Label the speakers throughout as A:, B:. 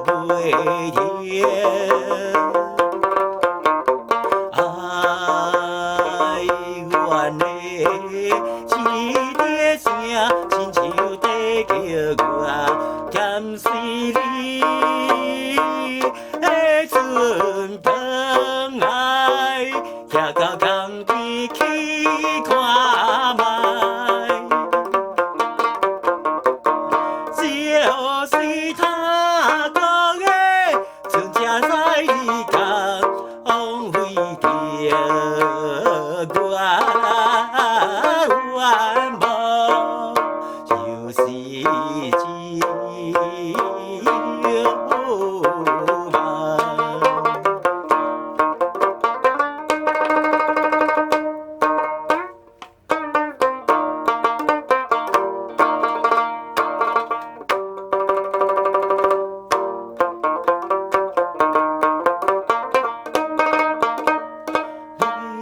A: 袂停。爱阮的一个声，亲像在叫我咸水里的船塘来，行到江边去看卖。就是他讲的，船只在离港，枉费着我愿望，就是一梦。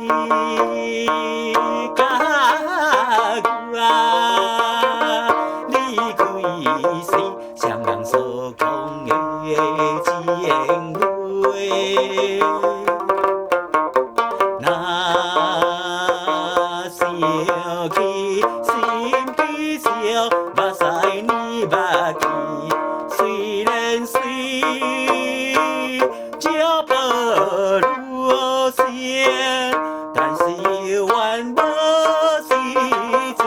A: 你甲我离开时，双人所讲的情话，若想起心悲伤，目屎你目去，虽然水足无路线。但是愿无时水，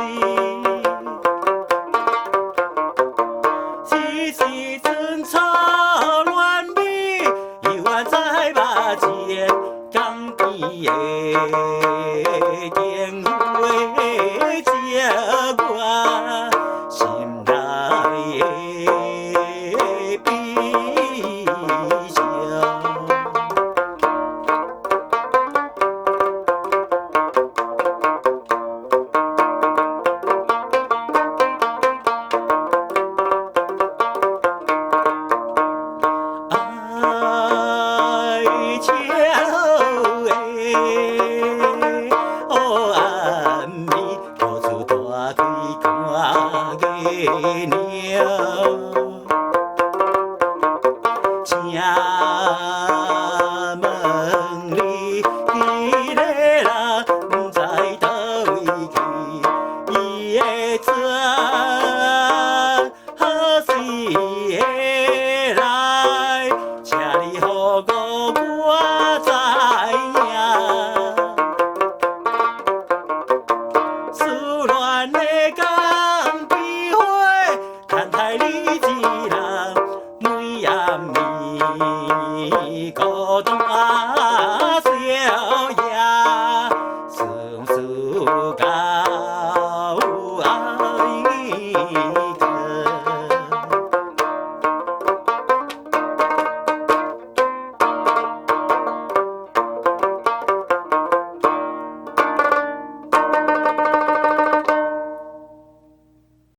A: 时时春草乱美，犹原在目前，江边的灯花照我心内的悲伤。爱情的，黑暗里露出大腿看月亮，正问你，迄个人不知倒位去，伊的船何时会来？请你予我知影，思恋的江边花，等待你。